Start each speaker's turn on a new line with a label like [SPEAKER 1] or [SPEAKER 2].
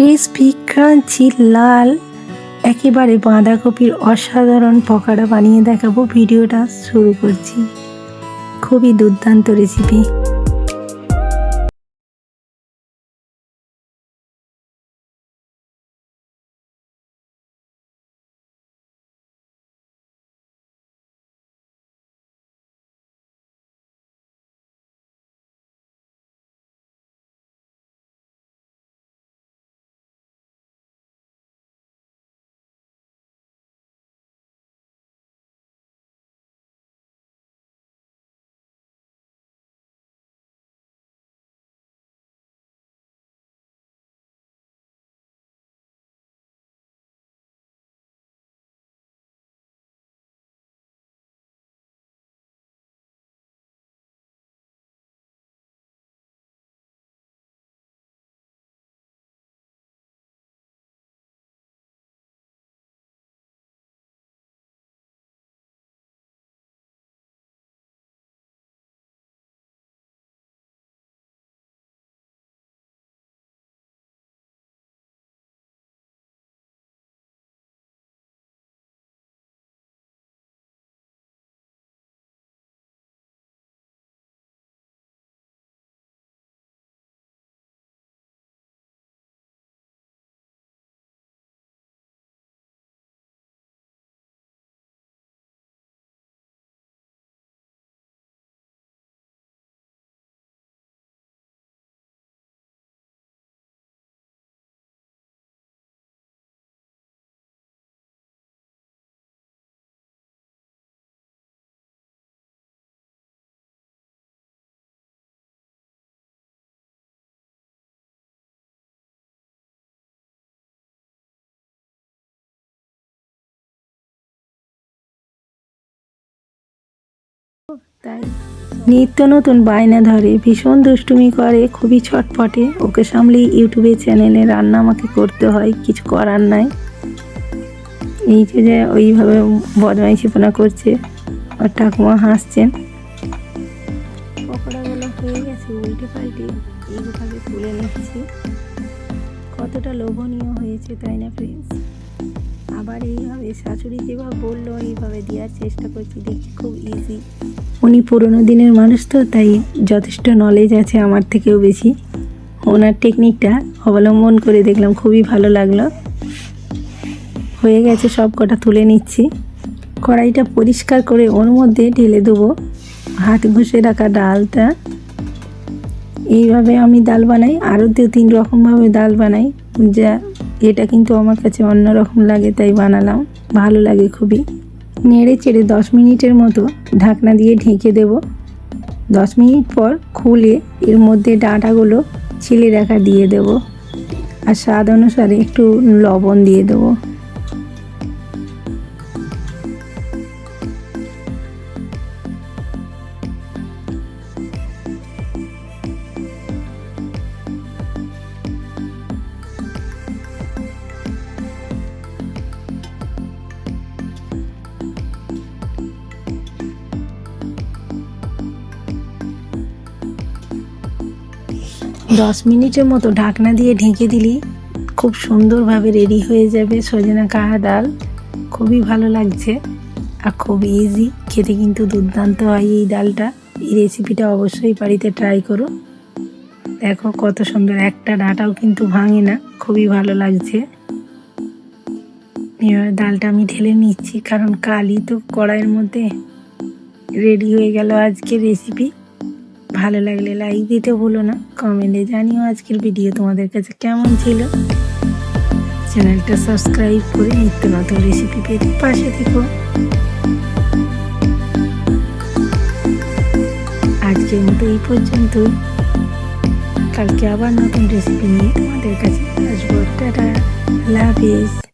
[SPEAKER 1] Crispy crunchy লাল একেবারে বাঁধাকপির অসাধারণ পকোড়া বানিয়ে দেখাবো। ভিডিওটা শুরু করছি। খুবই দুর্দান্ত রেসিপি। তাই নিত্য নতুন বায়না ধরে, ভীষণ দুষ্টুমি করে, খুবই ছটপটে। ওকে সামলেই ইউটিউবে চ্যানেলে রান্না আমাকে করতে হয়, কিছু করার নাই। এই যে ওইভাবে বদমাইশিপনা করছে, আর ঠাকুমা হাসছেন। পকোড়াগুলো হয়ে গেছে, উল্টে পাল্টে এইভাবে তুলে নিচ্ছি। কতটা লোভনীয় হয়েছে, তাই না ফ্রেন্ডস? আবার এইভাবে শাশুড়ি যেভাবে বললো এইভাবে দেওয়ার চেষ্টা করছি, দেখছি খুব ইজি। উনি পুরোনো দিনের মানুষ তো, তাই যথেষ্ট নলেজ আছে আমার থেকেও বেশি। ওনার টেকনিকটা অবলম্বন করে দেখলাম, খুবই ভালো লাগলো। হয়ে গেছে, সব কটা তুলে নিচ্ছি। কড়াইটা পরিষ্কার করে ওর মধ্যে ঢেলে দেবো হাত ঘষে রাখা ডালটা। এইভাবে আমি ডাল বানাই, আরও 2-3 রকমভাবে ডাল বানাই, যা এটা কিন্তু আমার কাছে অন্যরকম লাগে, তাই বানালাম। ভালো লাগে খুবই। নেড়ে চেড়ে 10 মিনিটের মতো ঢাকনা দিয়ে ঢেকে দেব। 10 মিনিট পর খুলে এর মধ্যে ডাঁটাগুলো ছিলে রাখা দিয়ে দেব, আর স্বাদ অনুসারে একটু লবণ দিয়ে দেবো। 10 মিনিটের মতো ঢাকনা দিয়ে ঢেকে দিলে খুব সুন্দরভাবে রেডি হয়ে যাবে সজনা কাহা ডাল। খুবই ভালো লাগছে আর খুব ইজি, খেতে কিন্তু দুর্দান্ত হয় এই ডালটা। এই রেসিপিটা অবশ্যই বাড়িতে ট্রাই করো। দেখো কত সুন্দর, একটা ডাঁটাও কিন্তু ভাঙে না, খুবই ভালো লাগছে। এবার ডালটা আমি ঢেলে নিচ্ছি, কারণ কালি তো কড়াইয়ের মধ্যে। রেডি হয়ে গেল আজকের রেসিপি। ভালো লাগলে লাইক দিতে ভুলো না, কমেন্টে জানিও আজকের ভিডিও তোমাদের কাছে কেমন ছিল। চ্যানেলটা সাবস্ক্রাইব করে নিত্য নতুন রেসিপি পেতে পাশে থেকো। আজকের মতো এই পর্যন্তই। কালকে আবার নতুন রেসিপি নিয়ে তোমাদের কাছে আসবো। টাটা, আল্লাহ হাফিজ।